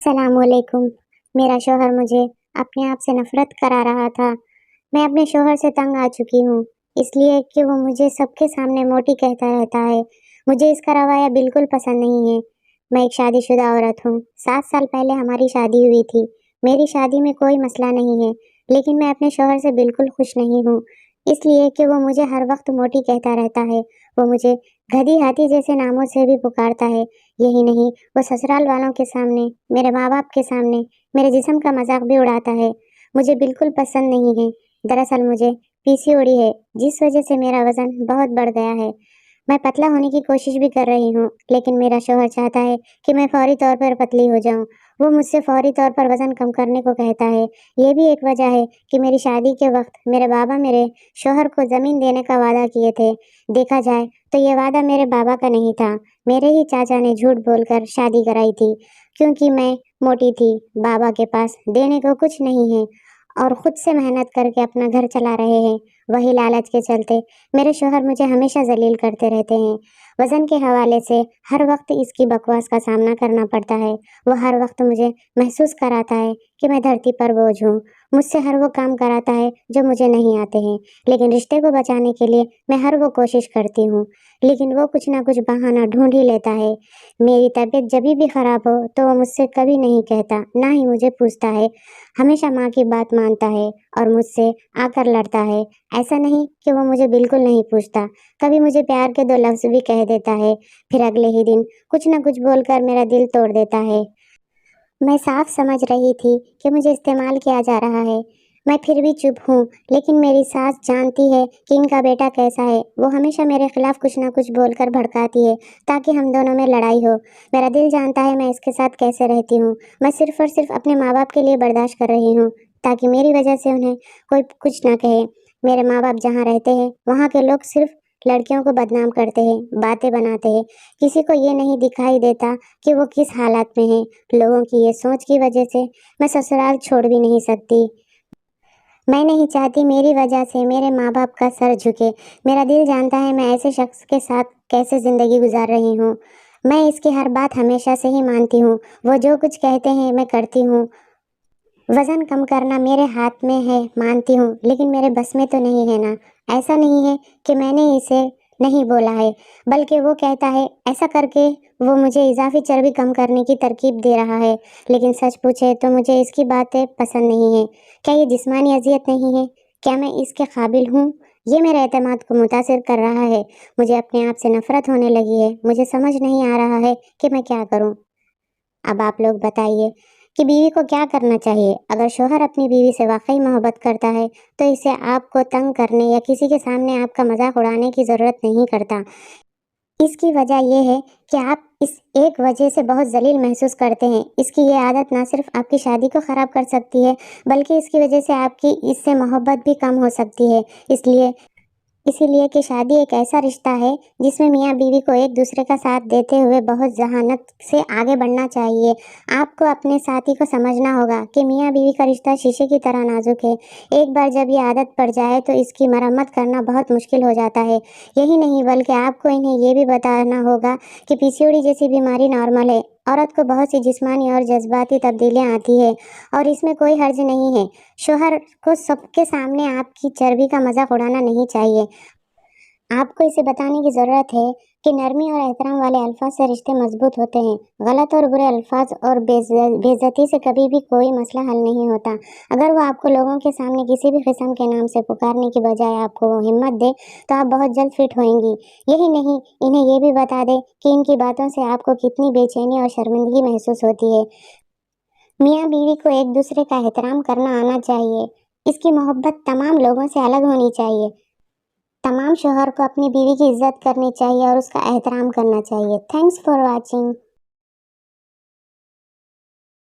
السلام علیکم۔ میرا شوہر مجھے اپنے آپ سے نفرت کرا رہا تھا۔ میں اپنے شوہر سے تنگ آ چکی ہوں، اس لیے کہ وہ مجھے سب کے سامنے موٹی کہتا رہتا ہے۔ مجھے اس کا رویہ بالکل پسند نہیں ہے۔ میں ایک شادی شدہ عورت ہوں۔ 7 سال پہلے ہماری شادی ہوئی تھی۔ میری شادی میں کوئی مسئلہ نہیں ہے، لیکن میں اپنے شوہر سے بالکل خوش نہیں ہوں، اس لیے کہ وہ مجھے ہر وقت موٹی کہتا رہتا ہے۔ وہ مجھے گدھی ہاتھی جیسے ناموں سے بھی پکارتا ہے۔ یہی نہیں، وہ سسرال والوں کے سامنے، میرے ماں باپ کے سامنے میرے جسم کا مذاق بھی اڑاتا ہے۔ مجھے بالکل پسند نہیں ہے۔ دراصل مجھے PCOD ہے، جس وجہ سے میرا وزن بہت بڑھ گیا ہے۔ میں پتلا ہونے کی کوشش بھی کر رہی ہوں، لیکن میرا شوہر چاہتا ہے کہ میں فوری طور پر پتلی ہو جاؤں۔ وہ مجھ سے فوری طور پر وزن کم کرنے کو کہتا ہے۔ یہ بھی ایک وجہ ہے کہ میری شادی کے وقت میرے بابا میرے شوہر کو زمین دینے کا وعدہ کیے تھے۔ دیکھا جائے تو یہ وعدہ میرے بابا کا نہیں تھا، میرے ہی چاچا نے جھوٹ بول کر شادی کرائی تھی، کیونکہ میں موٹی تھی۔ بابا کے پاس دینے کو کچھ نہیں ہے اور خود سے محنت کر کے اپنا گھر چلا رہے ہیں۔ وہی لالچ کے چلتے میرے شوہر مجھے ہمیشہ ذلیل کرتے رہتے ہیں۔ وزن کے حوالے سے ہر وقت اس کی بکواس کا سامنا کرنا پڑتا ہے۔ وہ ہر وقت مجھے محسوس کراتا ہے کہ میں دھرتی پر بوجھ ہوں۔ مجھ سے ہر وہ کام کراتا ہے جو مجھے نہیں آتے ہیں، لیکن رشتے کو بچانے کے لیے میں ہر وہ کوشش کرتی ہوں، لیکن وہ کچھ نہ کچھ بہانہ ڈھونڈ ہی لیتا ہے۔ میری طبیعت جبھی بھی خراب ہو تو وہ مجھ سے کبھی نہیں کہتا، نہ ہی مجھے پوچھتا ہے۔ ہمیشہ ماں کی بات مانتا ہے اور مجھ سے آ کر لڑتا ہے۔ ایسا نہیں کہ وہ مجھے بالکل نہیں پوچھتا، کبھی مجھے پیار کے 2 لفظ بھی کہہ دیتا ہے، پھر اگلے ہی دن کچھ نہ کچھ بول کر میرا دل توڑ دیتا ہے۔ میں صاف سمجھ رہی تھی کہ مجھے استعمال کیا جا رہا ہے، میں پھر بھی چپ ہوں، لیکن میری ساس جانتی ہے کہ ان کا بیٹا کیسا ہے۔ وہ ہمیشہ میرے خلاف کچھ نہ کچھ بول کر بھڑکاتی ہے تاکہ ہم دونوں میں لڑائی ہو۔ میرا دل جانتا ہے میں اس کے ساتھ کیسے رہتی ہوں۔ میں صرف اور صرف اپنے ماں باپ کے لیے برداشت کر رہی ہوں، تاکہ میری وجہ سے انہیں کوئی کچھ نہ کہے۔ میرے ماں باپ جہاں رہتے ہیں وہاں کے لوگ صرف لڑکیوں کو بدنام کرتے ہیں، باتیں بناتے ہیں۔ کسی کو یہ نہیں دکھائی دیتا کہ وہ کس حالات میں ہیں۔ لوگوں کی یہ سوچ کی وجہ سے میں سسرال چھوڑ بھی نہیں سکتی۔ میں نہیں چاہتی میری وجہ سے میرے ماں باپ کا سر جھکے۔ میرا دل جانتا ہے میں ایسے شخص کے ساتھ کیسے زندگی گزار رہی ہوں۔ میں اس کی ہر بات ہمیشہ سے ہی مانتی ہوں، وہ جو کچھ کہتے ہیں میں کرتی ہوں۔ وزن کم کرنا میرے ہاتھ میں ہے مانتی ہوں، لیکن میرے بس میں تو نہیں ہے نا۔ ایسا نہیں ہے کہ میں نے اسے نہیں بولا ہے، بلکہ وہ کہتا ہے ایسا کر کے وہ مجھے اضافی چربی کم کرنے کی ترکیب دے رہا ہے، لیکن سچ پوچھے تو مجھے اس کی باتیں پسند نہیں ہیں۔ کیا یہ جسمانی اذیت نہیں ہے؟ کیا میں اس کے قابل ہوں؟ یہ میرے اعتماد کو متاثر کر رہا ہے۔ مجھے اپنے آپ سے نفرت ہونے لگی ہے۔ مجھے سمجھ نہیں آ رہا ہے کہ میں کیا کروں۔ اب آپ لوگ بتائیے کہ بیوی کو کیا کرنا چاہیے؟ اگر شوہر اپنی بیوی سے واقعی محبت کرتا ہے تو اسے آپ کو تنگ کرنے یا کسی کے سامنے آپ کا مذاق اڑانے کی ضرورت نہیں کرتا۔ اس کی وجہ یہ ہے کہ آپ اس ایک وجہ سے بہت ذلیل محسوس کرتے ہیں۔ اس کی یہ عادت نہ صرف آپ کی شادی کو خراب کر سکتی ہے، بلکہ اس کی وجہ سے آپ کی اس سے محبت بھی کم ہو سکتی ہے۔ اسی لیے کہ شادی ایک ایسا رشتہ ہے جس میں میاں بیوی کو ایک دوسرے کا ساتھ دیتے ہوئے بہت ذہانت سے آگے بڑھنا چاہیے۔ آپ کو اپنے ساتھی کو سمجھنا ہوگا کہ میاں بیوی کا رشتہ شیشے کی طرح نازک ہے۔ ایک بار جب یہ عادت پڑ جائے تو اس کی مرمت کرنا بہت مشکل ہو جاتا ہے۔ یہی نہیں بلکہ آپ کو انہیں یہ بھی بتانا ہوگا کہ PCOD جیسی بیماری نارمل ہے۔ عورت کو بہت سی جسمانی اور جذباتی تبدیلیاں آتی ہیں اور اس میں کوئی حرج نہیں ہے۔ شوہر کو سب کے سامنے آپ کی چربی کا مذاق اڑانا نہیں چاہیے۔ آپ کو اسے بتانے کی ضرورت ہے کہ نرمی اور احترام والے الفاظ سے رشتے مضبوط ہوتے ہیں۔ غلط اور برے الفاظ اور بے عزتی سے کبھی بھی کوئی مسئلہ حل نہیں ہوتا۔ اگر وہ آپ کو لوگوں کے سامنے کسی بھی قسم کے نام سے پکارنے کی بجائے آپ کو ہمت دے تو آپ بہت جلد فٹ ہوئیں گی۔ یہی نہیں، انہیں یہ بھی بتا دیں کہ ان کی باتوں سے آپ کو کتنی بے چینی اور شرمندگی محسوس ہوتی ہے۔ میاں بیوی کو ایک دوسرے کا احترام کرنا آنا چاہیے۔ اس کی محبت تمام لوگوں سے الگ ہونی چاہیے۔ تمام شوہر کو اپنی بیوی کی عزت کرنی چاہیے اور اس کا احترام کرنا چاہیے۔ Thanks for watching.